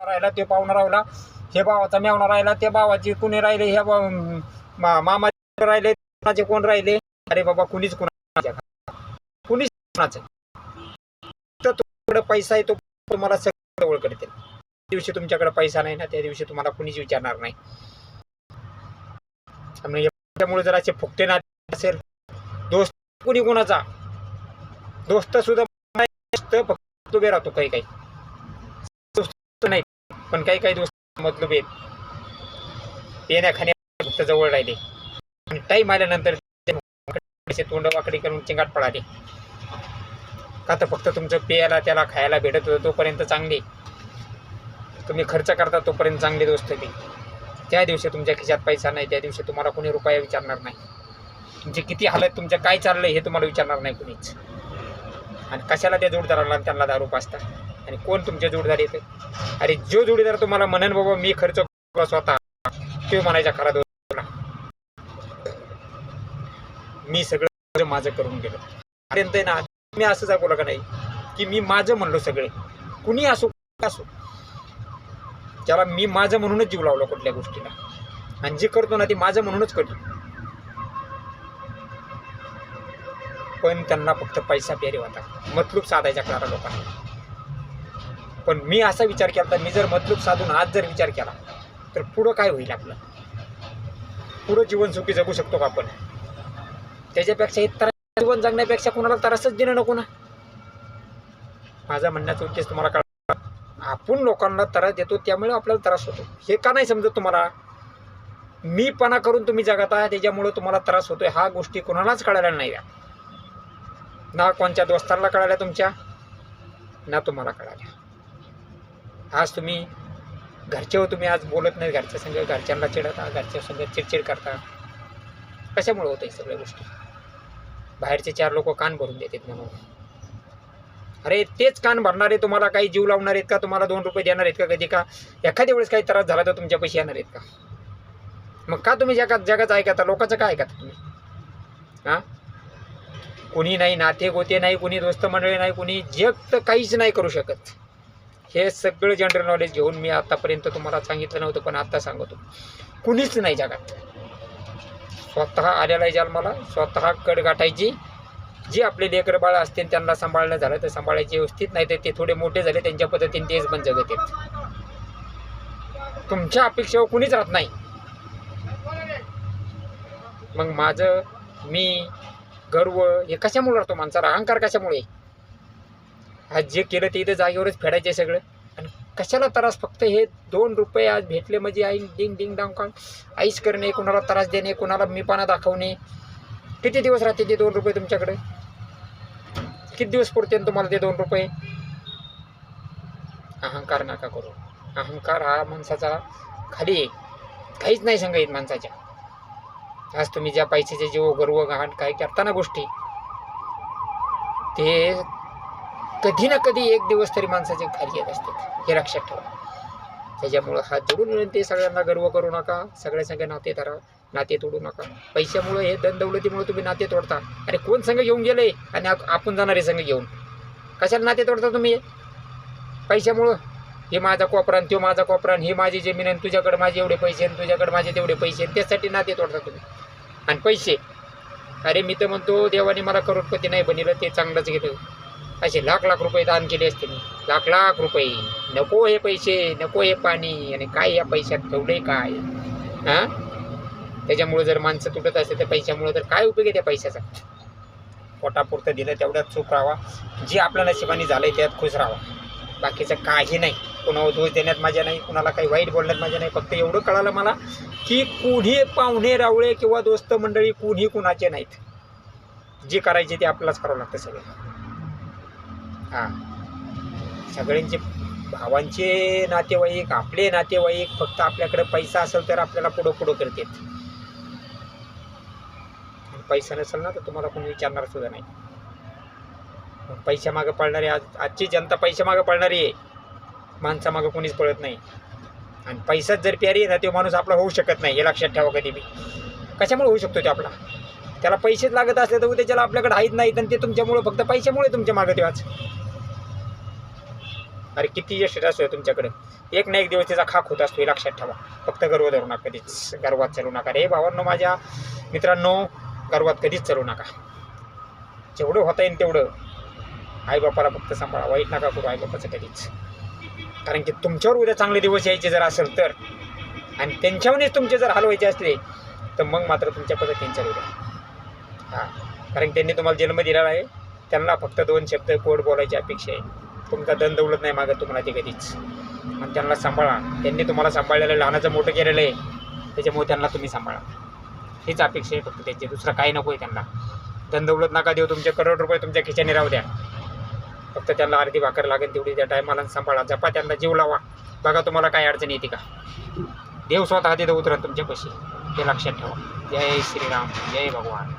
राहिला ते पाहुणा राहिला, हे भावाचा मेवणा राहिला, त्या भावाची कुणी राहिले, ह्या मामाचे राहिले, कोणाचे कोण राहिले. अरे बाबा कुणीच कुणाच्या कुणीच कुणाचं. तर तुमच्याकडे पैसा आहे तो तुम्हाला सगळं ओळख करते. दिवशी तुमच्याकडे पैसा नाही ना त्या दिवशी तुम्हाला कुणीच विचारणार नाही. त्यामुळे जर असे फुकटे नाते असेल, दोस्त कुणी कोणाचा दोस्त सुद्धा फक्त उभे राहतो. काही काही दोस्त नाही, पण काही काही दोस्त मतलब आहेत येण्या खाण्या फक्त जवळ राहिले आणि टाईम आल्यानंतर तोंड वाकडी करून चिंगाट पडाले. का तर फक्त तुमचं पेयाला त्याला खायला भेटत होतं तोपर्यंत चांगले, तुम्ही खर्च करता तोपर्यंत चांगले दोस्त ते. त्या दिवशी तुमच्या खिशात पैसा नाही त्या दिवशी तुम्हाला कोणी रुपया विचारणार नाही. तुमची किती हालत, तुमचं काय चाललंय हे तुम्हाला विचारणार नाही कुणीच. आणि कशाला त्या जोडदाराला त्यांना दारू पाजता आणि कोण तुमचे जोडदार येते. अरे जो जोडीदार तुम्हाला म्हणन बाबा मी खर्च स्वतः, तो म्हणायचा खरा दोस्ताला मी सगळं माझं करून गेलो. पर्यंत ना मी असं दाखवलं का नाही की मी माझं म्हणलो सगळे, कुणी असो असो, त्याला मी माझं म्हणूनच जीव लावला कुठल्या गोष्टीला. आणि जे करतो ना ते माझं म्हणूनच करतो. पण त्यांना फक्त पैसा प्यारे होता, मतलब साधायचा कळाला लोकांना. पण मी असा विचार केला, मी जर मतलब साधून आज जर विचार केला तर पुढं काय होईल आपलं, पुढं जीवन सुखी जगू शकतो का आपण. त्याच्यापेक्षा हे त्रास जीवन जगण्यापेक्षा कोणाला त्रासच देणं नको ना. माझा म्हणण्याचा उद्देश तुम्हाला कळला. आपण लोकांना त्रास देतो त्यामुळे आपल्याला त्रास होतो. हे का नाही समजत तुम्हाला. मीपणा करून तुम्ही जगत आहे त्याच्यामुळे तुम्हाला त्रास होतोय. हा गोष्टी कोणालाच कळायला नाही ना, कोणत्या दोस्तांना कळाल्या तुमच्या ना तुम्हाला कळाल्या. आज तुम्ही घरच्यावर तुम्ही आज बोलत नाही, घरच्या संग घरच्यांना चिडता, घरच्या संग चिडचिड करता. कशामुळे होतं हे सगळ्या गोष्टी. बाहेरचे चार लोक कान भरून देतात म्हणून. अरे तेच कान भरणारे तुम्हाला काही जीव लावणार आहेत का, तुम्हाला 2 रुपये देणार आहेत का कधी, का एखाद्या वेळेस काही त्रास झाला तर तुमच्या पैसे येणार आहेत का. मग का तुम्ही जगाचं ऐकता, लोकांचं काय ऐकता तुम्ही. हां, कुणी नाही, नाते गोते नाही, कुणी दोस्त मंडळी नाही, कुणी जग तर काहीच नाही करू शकत. हे सगळं जनरल नॉलेज घेऊन मी आतापर्यंत तुम्हाला सांगितलं नव्हतं, पण आता सांगतो. कुणीच नाही जगात. स्वतः आलेला जन्माला स्वतः कड गाठायची. जे आपले लेकरं बाळ असतील त्यांना सांभाळणं झालं तर सांभाळायचे व्यवस्थित, नाही तर ते थोडे मोठे झाले त्यांच्या पद्धतीने तेच पण जगत आहेत. तुमच्या अपेक्षेवर कुणीच राहत नाही. मग माझं मी गर्व हे कशामुळे राहतो माणसाला, अहंकार कशामुळे. आज जे केलं ते इथं जागेवरच फेडायचे सगळं. आणि कशाला त्रास, फक्त हे 2 रुपये आज भेटले म्हणजे आई डिंग डिंग डांग का आईस करणे, कुणाला त्रास देणे, कुणाला मीपणा दाखवणे. किती दिवस राहते ते 2 रुपये तुमच्याकडे, किती दिवस पुरते तुम्हाला ते 2 रुपये. अहंकार नका करू. अहंकार हा माणसाचा खाली आहे, काहीच नाही सांगायत माणसाच्या. आज तुम्ही ज्या पैशाचे जीव गर्व घाण काय करताना गोष्टी, ते कधी ना कधी एक दिवस तरी माणसाचे खाली येत असतात, हे लक्षात ठेवा. त्याच्यामुळं हात जोडून विनंती सगळ्यांना, गर्व करू नका, सगळ्या सगळे नाते धरा, नाते तोडू नका. पैशामुळे हे धनदौलतीमुळे तुम्ही नाते तोडता. अरे कोण संघ घेऊन गेले आणि आपण जाणारे संघ घेऊन कशाला नाते तोडता तुम्ही. पैशामुळं हे माझा कोपरान, तो माझा कोपरान, हे माझी जमीन आणि तुझ्याकडे माझे एवढे पैसे आणि तुझ्याकडे माझे तेवढे पैसे, त्यासाठी नाते तोडता तुम्ही. आणि पैसे, अरे मी तर म्हणतो देवाने मला करोडपती नाही बनिलं, ते चांगलंच घेतं. असे लाख लाख रुपये दान केले असते मी, लाख लाख रुपये. नको हे पैसे, नको हे पाणी, आणि काय या पैशात ठेवले काय. हां, त्याच्यामुळे जर माणसं तुटत असेल तर पैशामुळे तर काय उपयोग आहे त्या पैशाचा. पोटापुरतं दिलं तेवढ्यात चूक राहावा, जे आपल्या नशिबाने झालं आहे त्यात खुश राहावा. बाकीचं काही नाही. कोणावर दोष देण्यात माझ्या नाही, कुणाला काही वाईट बोलण्यात माझ्या नाही. फक्त एवढं कळालं मला की कुणी पाहुणे रावळे किंवा दोस्त मंडळी कुणी कुणाचे नाहीत. जे करायचे ते आपल्यालाच करावं लागतं सगळं. हां, सगळ्यांचे भावांचे नातेवाईक, आपले नातेवाईक, फक्त आपल्याकडे पैसा असेल तर आपल्याला पुढं पुढं करतात. पैसा नसेल ना तर तुम्हाला कोणी विचारणार सुद्धा नाही. पैसा मागं पळणारे आजची जनता पैसा मागं पळणारी आहे, माणसा मागं कोणीच पळत नाही. आणि पैसाच जर प्यारी आहे ना, तो माणूस आपला होऊ शकत नाही, हे लक्षात ठेवा कधी बी. कशामुळे होऊ शकतो ते आपला, त्याला पैसेच लागत असले तर त्याच्याला आपल्याकडे आहेत नाहीत, आणि ते तुमच्यामुळे फक्त पैशामुळे तुमच्या मागं तेव्हाच. अरे किती यश असू तुमच्याकडे, एक ना एक दिवस त्याचा खाक होत असतो, हे लक्षात ठेवा. फक्त गर्व धरू नका, कधीच गर्वात चालू नका रे भावांनो, माझ्या मित्रांनो. गर्वात कधीच चालू नका. जेवढं होता येईल तेवढं आईबापाला फक्त सांभाळा, वाईट नका करू आईबापाचं कधीच. कारण की तुमच्यावर उद्या चांगले दिवस यायचे जर असेल तर, आणि त्यांच्यावरच तुमचे जर हलवायचे असले तर मग मात्र तुमच्या पद्धतीने चालू द्या. हां, कारण त्यांनी तुम्हाला जन्म दिलेला आहे. त्यांना फक्त 2 शब्द कोड बोलायची अपेक्षा आहे. तुमचा धन दौलत नाही मागत तुम्हाला ते कधीच. आणि त्यांना सांभाळा. त्यांनी तुम्हाला सांभाळलेलं, लहानाचं मोठं केलेलं आहे, त्याच्यामुळे त्यांना तुम्ही सांभाळा. हीच अपेक्षा आहे फक्त त्याची, दुसरं काही नको आहे त्यांना. धन दौलत नका देऊ, तुमचे करोड रुपये तुमच्या खिशाने राहू द्या. फक्त त्यांना अर्धी भाकर लागेल तेवढी त्या टायमाला सांभाळा, जपा, त्यांना जीव लावा. बघा तुम्हाला काय अडचण येते का. देव स्वतः तिथं उतरत तुमच्यापाशी, हे लक्षात ठेवा. जय श्रीराम, जय भगवान.